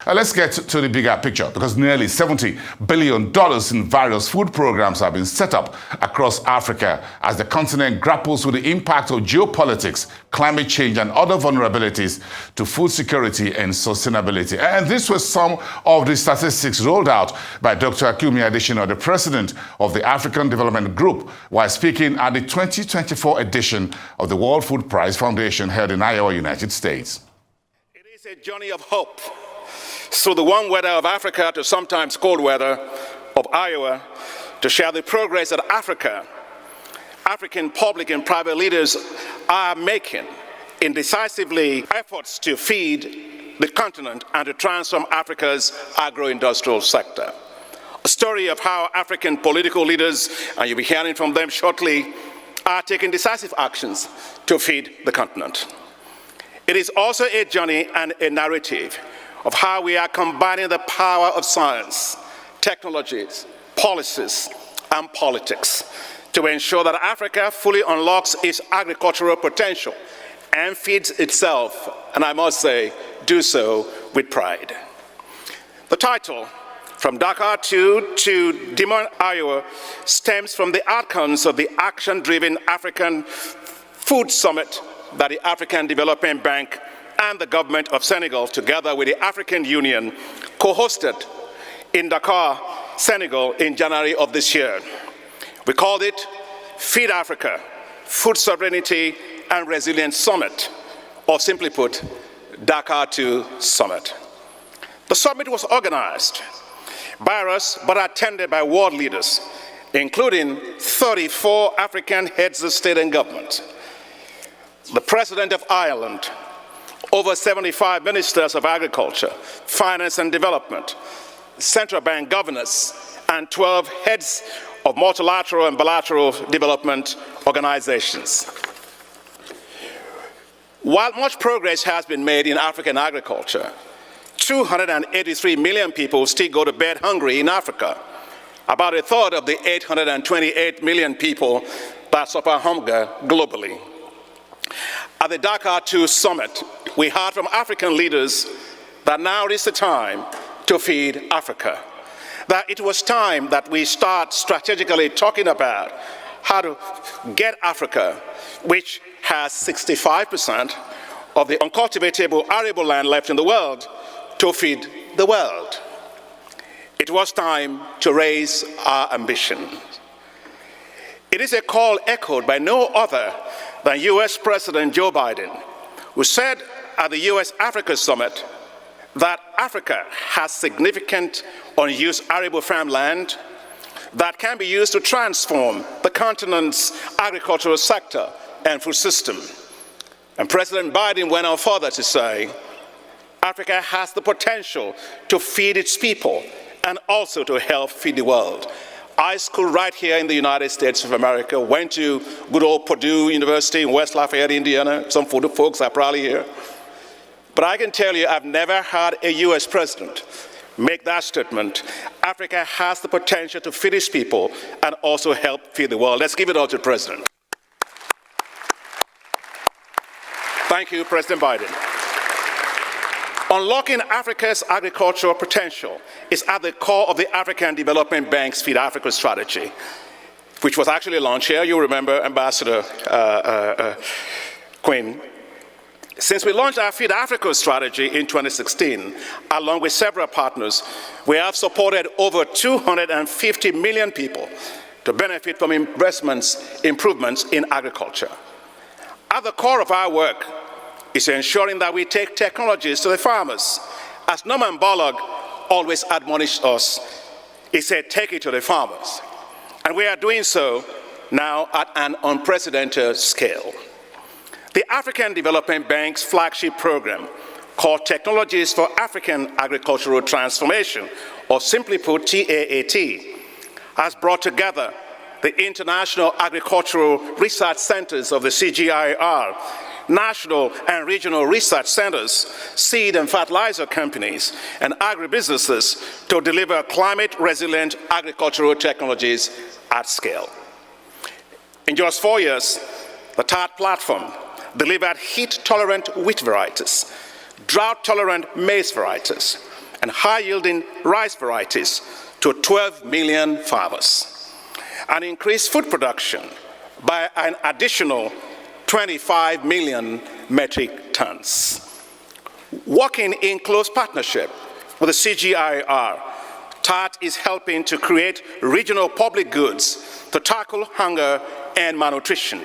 Let's get to the bigger picture, because nearly $70 billion in various food programs have been set up across Africa as the continent grapples with the impact of geopolitics, climate change, and other vulnerabilities to food security and sustainability. And this was some of the statistics rolled out by Dr. Kumi Adesina, the president of the African Development Group, while speaking at the 2024 edition of the World Food Prize Foundation held in Iowa, United States. It is a journey of hope. Through the warm weather of Africa to sometimes cold weather of Iowa, to share the progress that African public and private leaders are making in decisively efforts to feed the continent and to transform Africa's agro-industrial sector. A story of how African political leaders, and you'll be hearing from them shortly, are taking decisive actions to feed the continent. It is also a journey and a narrative of how we are combining the power of science, technologies, policies, and politics to ensure that Africa fully unlocks its agricultural potential and feeds itself, and I must say, do so with pride. The title, From Dakar to Des Moines, Iowa, stems from the outcomes of the action-driven African Food Summit that the African Development Bank and the government of Senegal, together with the African Union, co-hosted in Dakar, Senegal, in January of this year. We called it Feed Africa, Food Sovereignty and Resilience Summit, or simply put, Dakar 2 Summit. The summit was organized by us, but attended by world leaders, including 34 African heads of state and government, the President of Ireland, over 75 ministers of agriculture, finance and development, central bank governors, and 12 heads of multilateral and bilateral development organizations. While much progress has been made in African agriculture, 283 million people still go to bed hungry in Africa, about a third of the 828 million people that suffer hunger globally. At the Dakar 2 Summit, we heard from African leaders that now is the time to feed Africa, that it was time that we start strategically talking about how to get Africa, which has 65% of the uncultivatable arable land left in the world, to feed the world. It was time to raise our ambition. It is a call echoed by no other than US President Joe Biden, who said at the US-Africa Summit that Africa has significant unused arable farmland that can be used to transform the continent's agricultural sector and food system. And President Biden went on further to say, Africa has the potential to feed its people and also to help feed the world. I schooled right here in the United States of America, went to good old Purdue University in West Lafayette, Indiana. Some folks are probably here. But I can tell you, I've never heard a US president make that statement. Africa has the potential to feed its people and also help feed the world. Let's give it all to the president. Thank you, President Biden. Unlocking Africa's agricultural potential is at the core of the African Development Bank's Feed Africa strategy, which was actually launched here. You remember, Ambassador Quinn. Since we launched our Feed Africa strategy in 2016, along with several partners, we have supported over 250 million people to benefit from improvements in agriculture. At the core of our work is ensuring that we take technologies to the farmers. As Norman Borlaug always admonished us, he said, take it to the farmers. And we are doing so now at an unprecedented scale. The African Development Bank's flagship program, called Technologies for African Agricultural Transformation, or simply put, TAAT, has brought together the International Agricultural Research Centers of the CGIAR, national and regional research centers, seed and fertilizer companies, and agribusinesses to deliver climate-resilient agricultural technologies at scale. In just 4 years, the TAAT platform delivered heat-tolerant wheat varieties, drought-tolerant maize varieties, and high-yielding rice varieties to 12 million farmers, and increase food production by an additional 25 million metric tons. Working in close partnership with the CGIAR, TART is helping to create regional public goods to tackle hunger and malnutrition.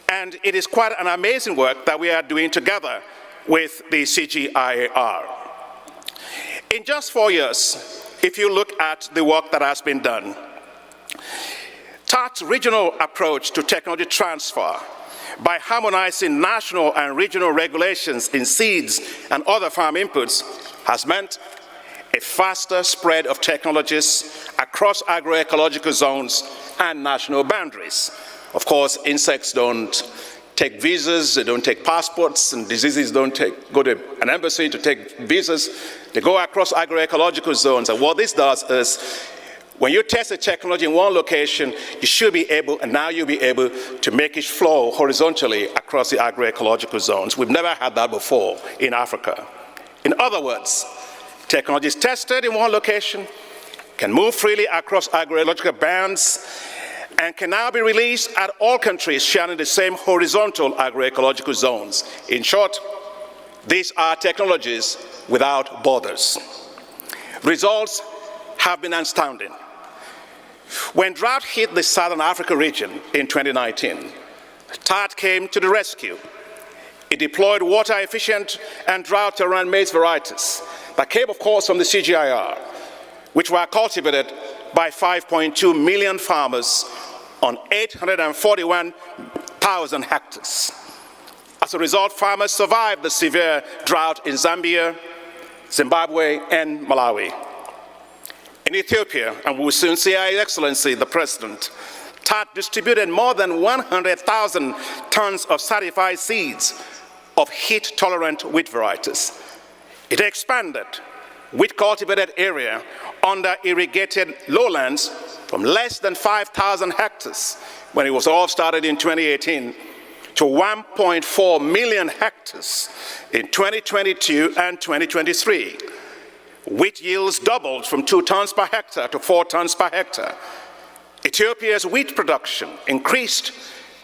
And it is quite an amazing work that we are doing together with the CGIAR. In just 4 years, if you look at the work that has been done, TART's regional approach to technology transfer by harmonizing national and regional regulations in seeds and other farm inputs has meant a faster spread of technologies across agroecological zones and national boundaries. Of course, insects don't take visas, they don't take passports, and diseases don't go to an embassy to take visas. They go across agroecological zones, and what this does is when you test a technology in one location, you should be able, and now you'll be able to make it flow horizontally across the agroecological zones. We've never had that before in Africa. In other words, technology is tested in one location, can move freely across agroecological bands, and can now be released at all countries sharing the same horizontal agroecological zones. In short, these are technologies without borders. Results have been astounding. When drought hit the Southern Africa region in 2019, TART came to the rescue. It deployed water-efficient and drought-tolerant maize varieties that came, of course, from the CGIAR, which were cultivated by 5.2 million farmers on 841,000 hectares. As a result, farmers survived the severe drought in Zambia, Zimbabwe, and Malawi. In Ethiopia, and we will soon see His Excellency the President, TART distributed more than 100,000 tons of certified seeds of heat-tolerant wheat varieties. It expanded wheat cultivated area under irrigated lowlands from less than 5,000 hectares when it was all started in 2018 to 1.4 million hectares in 2022 and 2023. Wheat yields doubled from 2 tons per hectare to 4 tons per hectare. Ethiopia's wheat production increased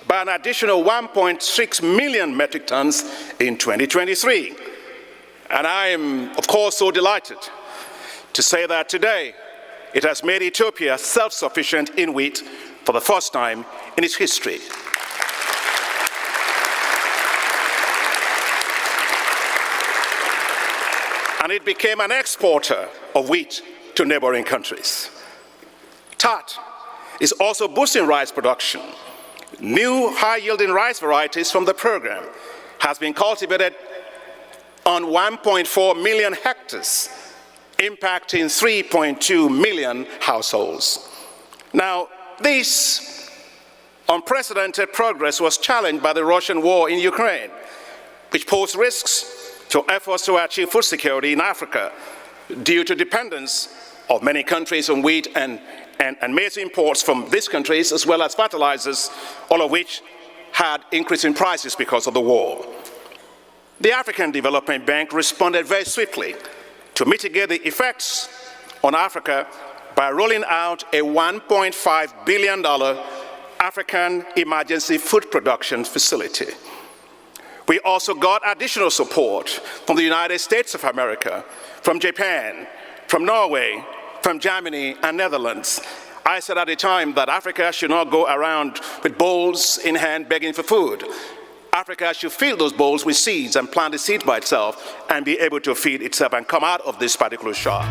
by an additional 1.6 million metric tons in 2023. And I am, of course, so delighted to say that today it has made Ethiopia self-sufficient in wheat for the first time in its history. And it became an exporter of wheat to neighboring countries. TART is also boosting rice production. New high-yielding rice varieties from the program has been cultivated on 1.4 million hectares, impacting 3.2 million households. Now, this unprecedented progress was challenged by the Russian war in Ukraine, which posed risks to efforts to achieve food security in Africa due to dependence of many countries on wheat and maize imports from these countries, as well as fertilizers, all of which had increasing prices because of the war. The African Development Bank responded very swiftly to mitigate the effects on Africa by rolling out a $1.5 billion African Emergency Food Production Facility. We also got additional support from the United States of America, from Japan, from Norway, from Germany and Netherlands. I said at the time that Africa should not go around with bowls in hand begging for food. Africa should fill those bowls with seeds and plant the seed by itself and be able to feed itself and come out of this particular shock.